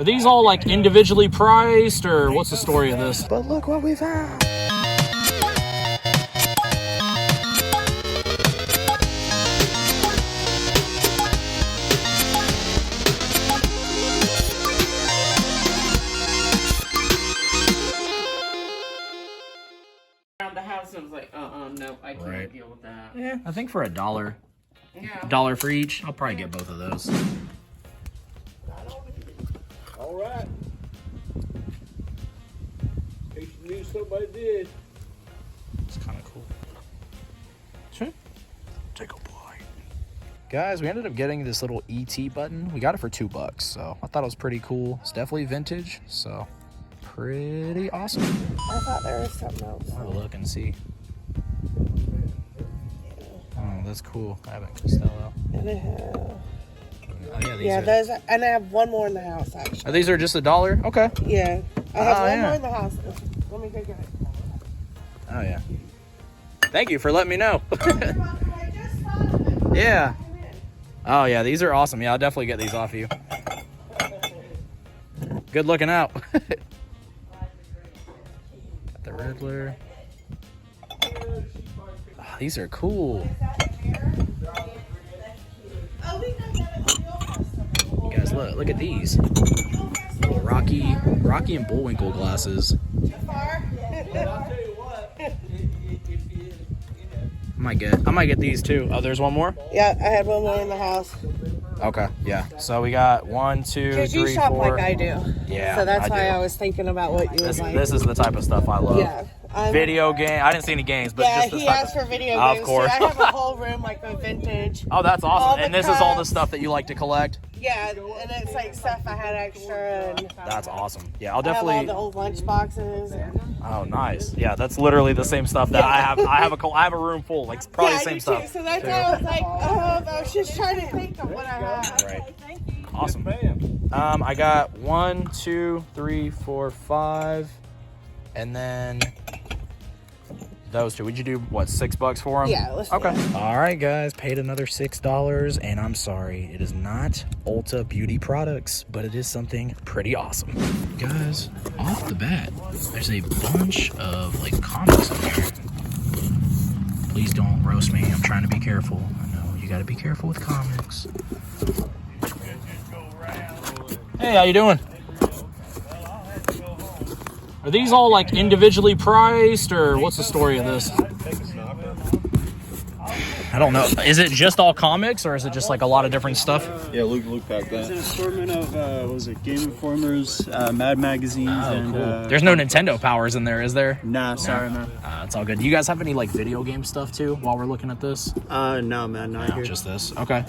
Are these all like individually priced, or what's the story of this? But look what we found. Around the house, I was like, no, I can't deal with that. Yeah, I think for $1. Yeah. $1 for each. I'll probably get both of those. All right. In case you knew somebody did. It's kind of cool. Sure. Take a bite. Guys, we ended up getting this little ET button. We got it for $2, so I thought it was pretty cool. It's definitely vintage, so pretty awesome. I thought there was something else. I'll have a look and see. Oh, that's cool. Abbott Costello. And I have... Oh, yeah, these are... those, and I have one more in the house, actually. Oh, these are just $1? Okay. Yeah. I have one yeah. more in the house. Let me go get it. Oh, yeah. Thank you for letting me know. I just thought of it. Yeah. Oh, yeah, these are awesome. Yeah, I'll definitely get these off you. Good looking out. Got the Riddler. Oh, these are cool. You guys, look at these. Little Rocky and Bullwinkle glasses. I might get these too. Oh, there's one more? Yeah, I had one more in the house. Okay, yeah. So we got 1, 2, 3, 4. Because you shop like I do. Yeah, So that's why do. I was thinking about what you would like. This is the type of stuff I love. Yeah. Video game. I didn't see any games, but Yeah, just this he type asked for video Of games. course. So I have a whole room like of vintage. Oh, that's all awesome. the And this is all the cups. stuff that you like to collect? Yeah, and it's like stuff I had extra. And That's awesome. Yeah, I'll I have all definitely. the old lunch boxes. Oh, nice. Yeah, that's literally the same stuff that I have. I have a room full. Like probably Yeah, the same you stuff. too. So that's why I was like, I was just trying to think of what I had. Right. Awesome. I got 1, 2, 3, 4, 5, and then those two. Would you do what, $6 for them? Yeah, let's do Okay. it. All right, guys, paid another $6, and I'm sorry, it is not Ulta Beauty products, but it is something pretty awesome. Guys, off the bat, there's a bunch of like comics in here. Please don't roast me. I'm trying to be careful. I know you got to be careful with comics. Hey, how you doing? Are these all like individually priced, or what's the story of this? I don't know. Is it just all comics, or is it just like a lot of different stuff? Yeah, Luke packed that. It's an assortment of, what was it, Game Informers, Mad magazines, and... Cool. There's no Nintendo powers in there, is there? Nah, sorry, man. It's all good. Do you guys have any like video game stuff too while we're looking at this? No, man, not here. Just this. Okay.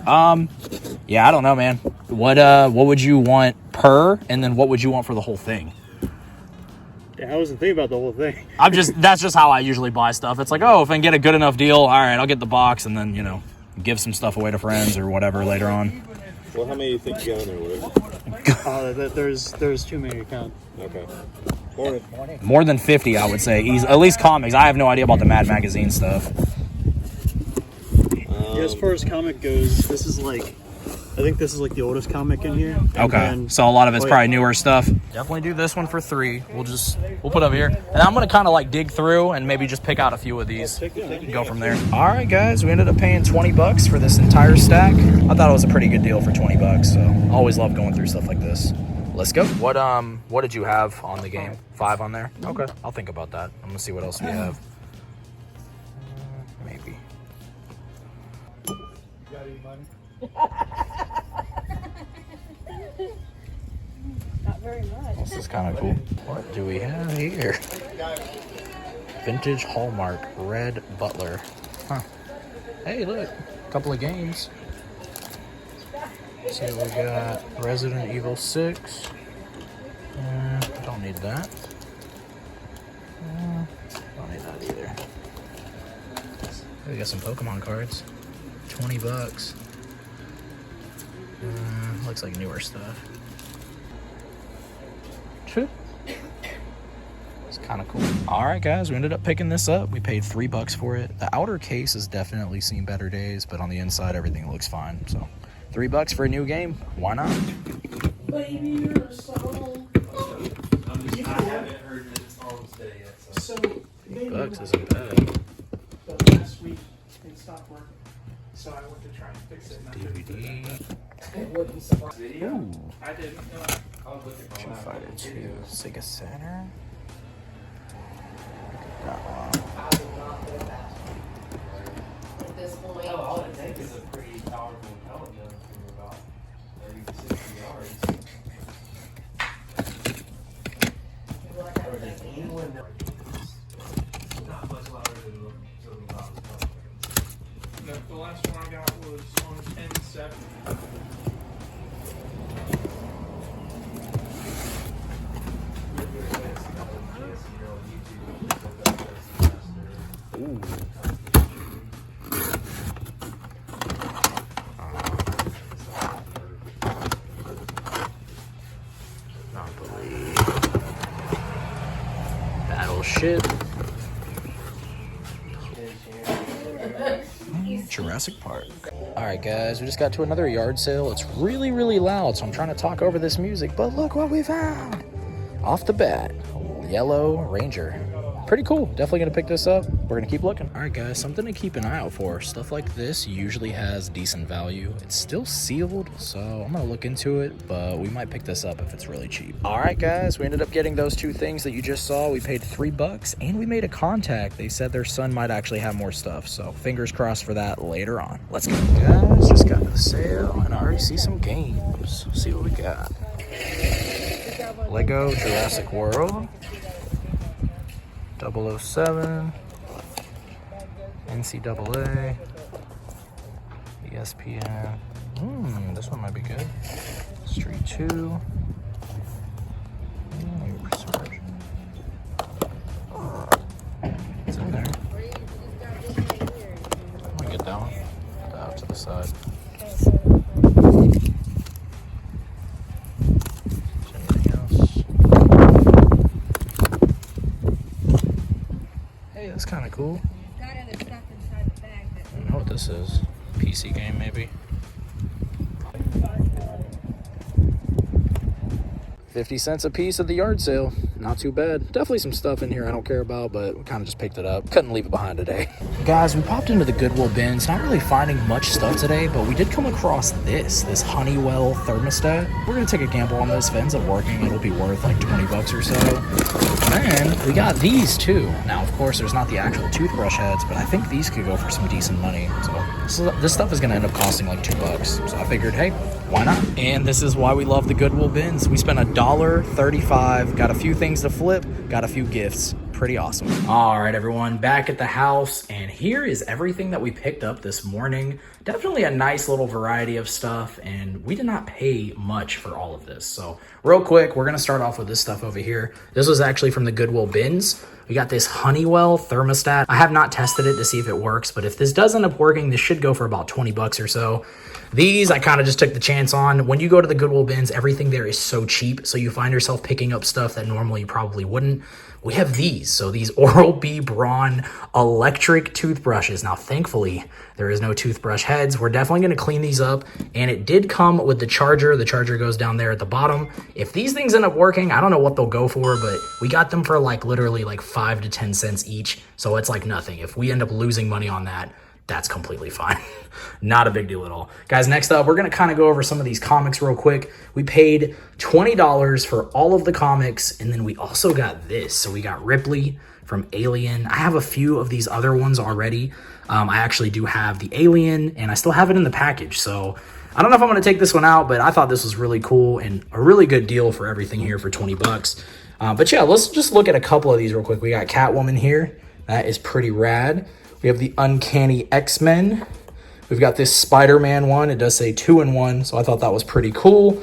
Yeah, I don't know, man. What would you want per, and then what would you want for the whole thing? Yeah, I wasn't thinking about the whole thing. That's just how I usually buy stuff. It's like, oh, if I can get a good enough deal, all right, I'll get the box, and then, give some stuff away to friends or whatever later on. Well, how many do you think you got in there? There's too many to count. Okay. More than 50, I would say. At least comics. I have no idea about the Mad Magazine stuff. As far as comic goes, this is like... I think this is like the oldest comic in here. Okay, so a lot of it's probably newer stuff. Definitely do this one for $3. We'll put up here, and I'm gonna kind of like dig through and maybe just pick out a few of these. Go from there. All right, guys, we ended up paying $20 for this entire stack. I thought it was a pretty good deal for $20, so always love going through stuff like this. Let's go. What did you have on the game? 5 on there? Okay, I'll think about that. I'm gonna see what else we have. Maybe. You got any money? Not very much. This is kind of cool. What do we have here? Vintage Hallmark Red Butler. Huh. Hey, look. A couple of games. So we got Resident Evil 6. Don't need that. Don't need that either. We got some Pokemon cards. $20. Looks like newer stuff. True. It's kind of cool. All right, guys, we ended up picking this up. We paid $3 for it. The outer case has definitely seen better days, but on the inside, everything looks fine. So $3 for a new game. Why not? Baby, you're so. I haven't heard the songs today yet. So. $8 isn't bad. But last week it stopped working, so I went to try and fix it. DVD. It wouldn't surprise me. Ooh. I didn't. I was looking for one. Fighter 2. Sega Center. At this point. Oh, all it takes is a pretty powerful pellet gun from about 30 to 60 yards. Not much louder than the No, the last one I got was on 10-7. Ooh. Battleship. Jurassic Park. All right, guys, we just got to another yard sale. It's really, really loud, so I'm trying to talk over this music, but look what we found. Off the bat, yellow Ranger. Pretty cool. Definitely gonna pick this up. We're gonna keep looking. All right, guys, something to keep an eye out for. Stuff like this usually has decent value. It's still sealed, so I'm gonna look into it, but we might pick this up if it's really cheap. All right, guys, we ended up getting those two things that you just saw. We paid $3 and we made a contact. They said their son might actually have more stuff, so fingers crossed for that later on. Let's go, guys. Just got to the sale and I already see some games. See what we got. Lego Jurassic World. 007, NCAA, ESPN. This one might be good. Street 2. It's in there. I'm gonna get that one. Put that out to the side. That's kind of cool. I don't know what this is. PC game, maybe. 50 cents a piece at the yard sale. Not too bad. Definitely some stuff in here I don't care about, but we kind of just picked it up. Couldn't leave it behind today. Guys, we popped into the Goodwill bins. Not really finding much stuff today, but we did come across this Honeywell thermostat. We're going to take a gamble on this. If it ends up working, it'll be worth like $20 or so. And we got these too. Now, of course, there's not the actual toothbrush heads, but I think these could go for some decent money. So this stuff is going to end up costing like $2. So I figured, hey, why not? And this is why we love the Goodwill bins. We spent $1.35, got a few things to flip, got a few gifts. Pretty awesome. All right, everyone, back at the house, and here is everything that we picked up this morning. Definitely a nice little variety of stuff, and we did not pay much for all of this. So real quick, we're gonna start off with this stuff over here. This was actually from the Goodwill bins. We got this Honeywell thermostat. I have not tested it to see if it works, but if this does end up working, this should go for about $20 or so. These, I kind of just took the chance on. When you go to the Goodwill bins, everything there is so cheap, so you find yourself picking up stuff that normally you probably wouldn't. We have these. So these Oral-B Braun electric toothbrushes. Now, thankfully, there is no toothbrush heads. We're definitely going to clean these up. And it did come with the charger. The charger goes down there at the bottom. If these things end up working, I don't know what they'll go for, but we got them for like literally like 5 to 10 cents each. So it's like nothing. If we end up losing money on that, that's completely fine. Not a big deal at all. Guys, next up, we're going to kind of go over some of these comics real quick. We paid $20 for all of the comics, and then we also got this. So we got Ripley from Alien. I have a few of these other ones already. I actually do have the Alien, and I still have it in the package. So I don't know if I'm going to take this one out, but I thought this was really cool and a really good deal for everything here for $20. But yeah, let's just look at a couple of these real quick. We got Catwoman here. That is pretty rad. We have the Uncanny X-Men. We've got this Spider-Man one. It does say 2-in-1, so I thought that was pretty cool.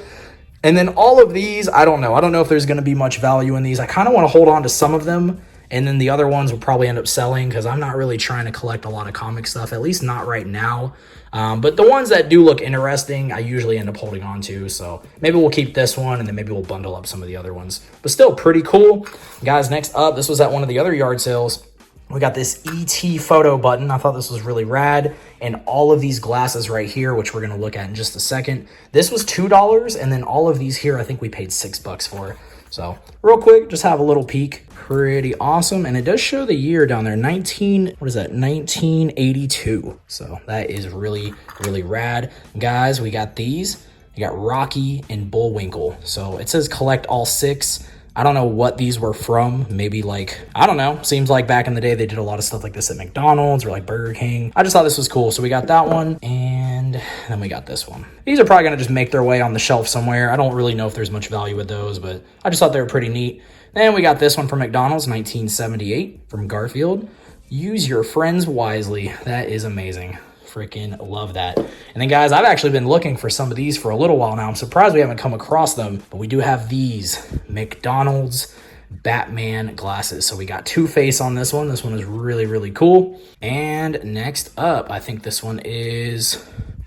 And then all of these, I don't know. I don't know if there's going to be much value in these. I kind of want to hold on to some of them, and then the other ones will probably end up selling because I'm not really trying to collect a lot of comic stuff, at least not right now. But the ones that do look interesting, I usually end up holding on to. So maybe we'll keep this one, and then maybe we'll bundle up some of the other ones. But still pretty cool. Guys, next up, this was at one of the other yard sales. We got this ET photo button. I thought this was really rad. And all of these glasses right here, which we're going to look at in just a second. This was $2, and then all of these here, I think we paid $6 for. So real quick, just have a little peek. Pretty awesome. And it does show the year down there, 1982. So that is really, really rad. Guys, we got these. We got Rocky and Bullwinkle. So it says collect all 6. I don't know what these were from. Maybe like, I don't know. Seems like back in the day, they did a lot of stuff like this at McDonald's or like Burger King. I just thought this was cool. So we got that one, and then we got this one. These are probably going to just make their way on the shelf somewhere. I don't really know if there's much value with those, but I just thought they were pretty neat. Then we got this one from McDonald's, 1978 from Garfield. Use your friends wisely. That is amazing. Freaking love that. And then guys, I've actually been looking for some of these for a little while now. I'm surprised we haven't come across them, but we do have these McDonald's Batman glasses. So we got Two-Face on this one. This one is really, really cool. And next up, I think this one is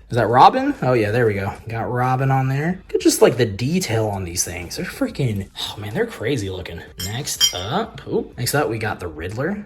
that Robin? Oh yeah, there we go. Got Robin on there. Look at just like the detail on these things. They're freaking, oh man, they're crazy looking. Next up, we got the Riddler.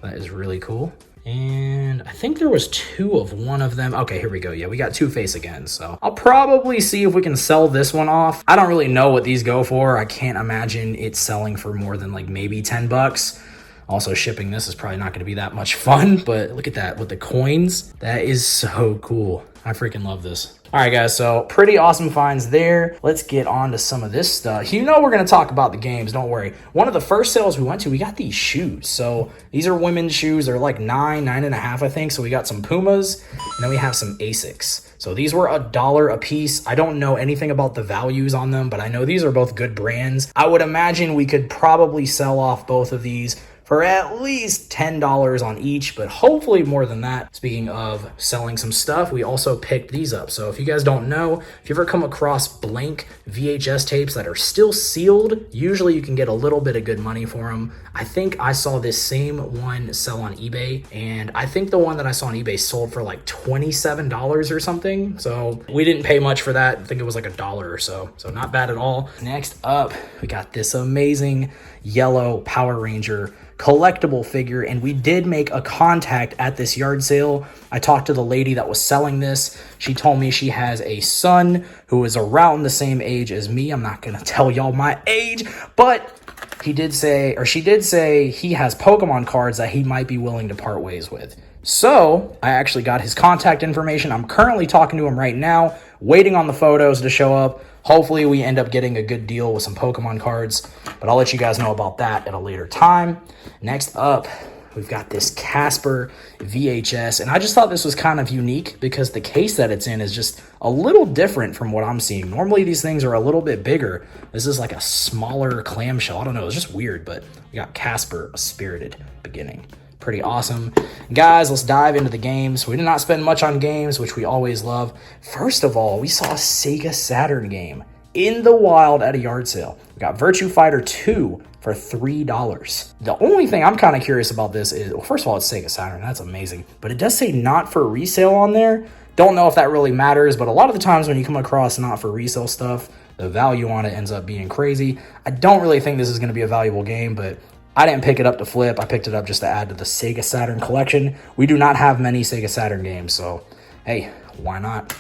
That is really cool. And I think there was 2 of one of them. Okay, here we go. Yeah, we got Two-Face again. So I'll probably see if we can sell this one off. I don't really know what these go for. I can't imagine it selling for more than like maybe $10. Also, shipping this is probably not going to be that much fun. But look at that with the coins. That is so cool. I freaking love this. All right, guys, so pretty awesome finds there. Let's get on to some of this stuff. You know we're going to talk about the games, don't worry. One of the first sales we went to, we got these shoes. So these are women's shoes. They're like $9.5, I think. So we got some Pumas, and then we have some Asics. So these were $1 a piece. I don't know anything about the values on them, but I know these are both good brands. I would imagine we could probably sell off both of these for at least $10 on each, but hopefully more than that. Speaking of selling some stuff, we also picked these up. So if you guys don't know, if you ever come across blank VHS tapes that are still sealed, usually you can get a little bit of good money for them. I think I saw this same one sell on eBay, and I think the one that I saw on eBay sold for like $27 or something. So we didn't pay much for that. I think it was like $1 or so. So not bad at all. Next up, we got this amazing yellow Power Ranger collectible figure, and we did make a contact at this yard sale. I talked to the lady that was selling this. She told me she has a son who is around the same age as me. I'm not gonna tell y'all my age, but she did say he has Pokemon cards that he might be willing to part ways with. So I actually got his contact information. I'm currently talking to him right now, waiting on the photos to show up. Hopefully we end up getting a good deal with some Pokemon cards, but I'll let you guys know about that at a later time. Next up, we've got this Casper VHS, and I just thought this was kind of unique because the case that it's in is just a little different from what I'm seeing. Normally these things are a little bit bigger. This is like a smaller clamshell. I don't know, it's just weird, but we got Casper, A Spirited Beginning. Pretty awesome. Guys, let's dive into the games. We did not spend much on games, which we always love. First of all, we saw a Sega Saturn game in the wild at a yard sale. We got Virtua Fighter 2 for $3. The only thing I'm kind of curious about this is, well, first of all, it's Sega Saturn. That's amazing. But it does say not for resale on there. Don't know if that really matters, but a lot of the times when you come across not for resale stuff, the value on it ends up being crazy. I don't really think this is going to be a valuable game, but I didn't pick it up to flip. I picked it up just to add to the Sega Saturn collection. We do not have many Sega Saturn games, so hey, why not?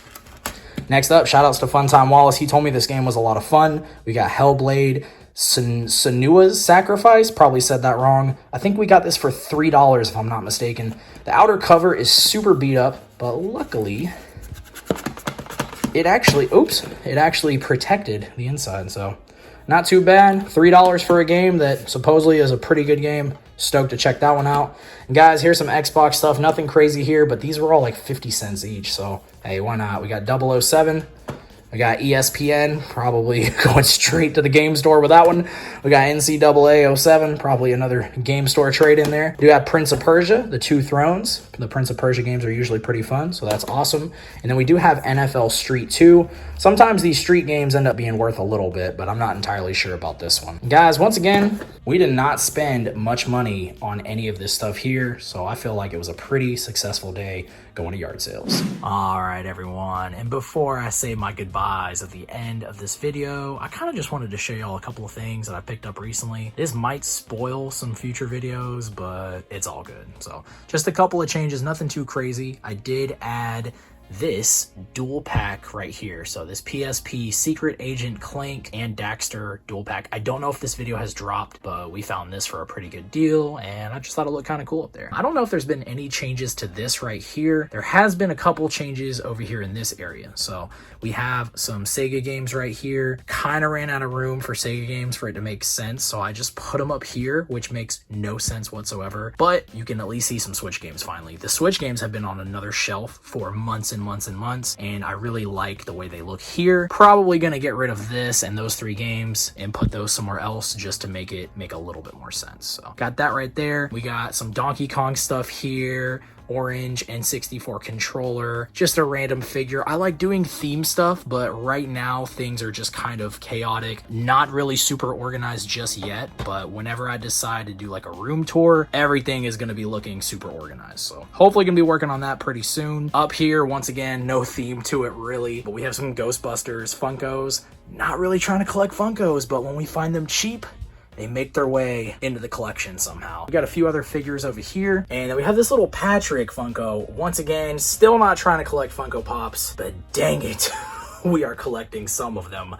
Next up, shoutouts to Funtime Wallace. He told me this game was a lot of fun. We got Hellblade, Senua's Sacrifice. Probably said that wrong. I think we got this for $3 if I'm not mistaken. The outer cover is super beat up, but luckily it actually protected the inside, so not too bad. $3 for a game that supposedly is a pretty good game. Stoked to check that one out. And guys, here's some Xbox stuff. Nothing crazy here, but these were all like 50 cents each. So, hey, why not? We got 007. We got ESPN, probably going straight to the game store with that one. We got NCAA 07, probably another game store trade in there. We do have Prince of Persia, The Two Thrones. The Prince of Persia games are usually pretty fun, so that's awesome. And then we do have NFL Street 2. Sometimes these street games end up being worth a little bit, but I'm not entirely sure about this one. Guys, once again, we did not spend much money on any of this stuff here, so I feel like it was a pretty successful day going to yard sales. All right, everyone. And before I say my goodbyes at the end of this video, I kind of just wanted to show y'all a couple of things that I picked up recently. This might spoil some future videos, but it's all good. So just a couple of changes, nothing too crazy. I did add this dual pack right here. So this PSP Secret Agent Clank and Daxter dual pack. I don't know if this video has dropped, but we found this for a pretty good deal and I just thought it looked kind of cool up there. I don't know if there's been any changes to this right here. There has been a couple changes over here in this area. So we have some Sega games right here. Kind of ran out of room for Sega games for it to make sense, so I just put them up here, which makes no sense whatsoever, but you can at least see some Switch games finally. The Switch games have been on another shelf for months and months and months, and I really like the way they look here. Probably gonna get rid of this and those 3 games and put those somewhere else just to make it make a little bit more sense. So got that right there. We got some Donkey Kong stuff here. Orange N64 controller, just a random figure. I like doing theme stuff, but right now things are just kind of chaotic, not really super organized just yet, but whenever I decide to do like a room tour, everything is going to be looking super organized. So hopefully gonna be working on that pretty soon. Up here, once again, no theme to it really, but we have some Ghostbusters Funkos. Not really trying to collect Funkos, but when we find them cheap, they make their way into the collection somehow. We got a few other figures over here, and then we have this little Patrick Funko. Once again, still not trying to collect Funko Pops, but dang it, we are collecting some of them,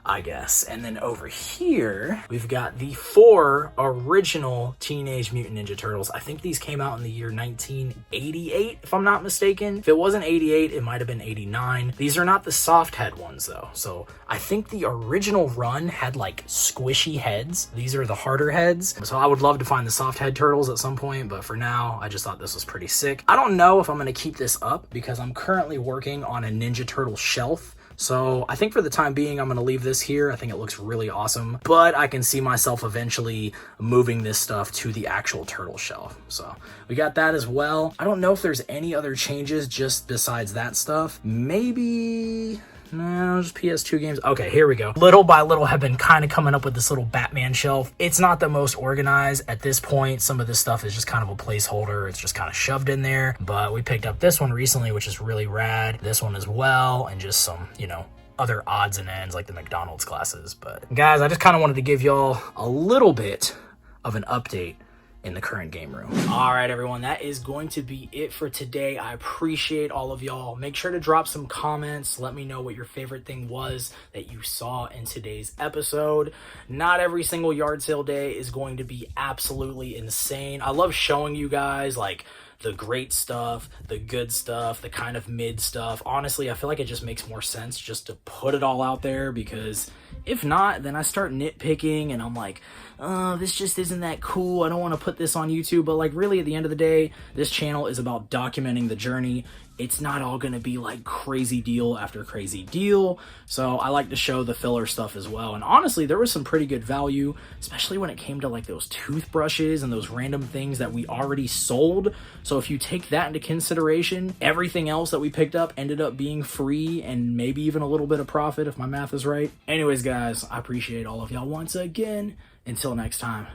I guess. And then over here, we've got the 4 original Teenage Mutant Ninja Turtles. I think these came out in the year 1988, if I'm not mistaken. If it wasn't 88, it might have been 89. These are not the soft head ones though. So I think the original run had like squishy heads. These are the harder heads. So I would love to find the soft head turtles at some point, but for now, I just thought this was pretty sick. I don't know if I'm gonna keep this up because I'm currently working on a Ninja Turtle shelf. So I think for the time being, I'm going to leave this here. I think it looks really awesome, but I can see myself eventually moving this stuff to the actual turtle shelf. So we got that as well. I don't know if there's any other changes just besides that stuff. Maybe... no, just PS2 games. Okay, here we go. Little by little, have been kind of coming up with this little Batman shelf. It's not the most organized at this point. Some of this stuff is just kind of a placeholder. It's just kind of shoved in there. But we picked up this one recently, which is really rad. This one as well, and just some, you know, other odds and ends like the McDonald's glasses. But guys, I just kind of wanted to give y'all a little bit of an update in the current game room. All right, everyone, that is going to be it for today. I appreciate all of y'all. Make sure to drop some comments. Let me know what your favorite thing was that you saw in today's episode. Not every single yard sale day is going to be absolutely insane. I love showing you guys like the great stuff, the good stuff, the kind of mid stuff. Honestly, I feel like it just makes more sense just to put it all out there, because if not, then I start nitpicking and I'm like, oh, this just isn't that cool. I don't want to put this on YouTube. But like, really, at the end of the day, this channel is about documenting the journey. It's not all going to be like crazy deal after crazy deal. So I like to show the filler stuff as well. And honestly, there was some pretty good value, especially when it came to like those toothbrushes and those random things that we already sold. So if you take that into consideration, everything else that we picked up ended up being free and maybe even a little bit of profit if my math is right. Anyways, guys, I appreciate all of y'all once again. Until next time,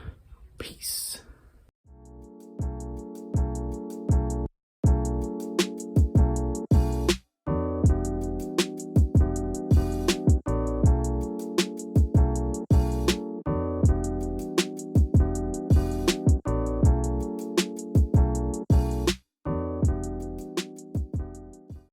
peace.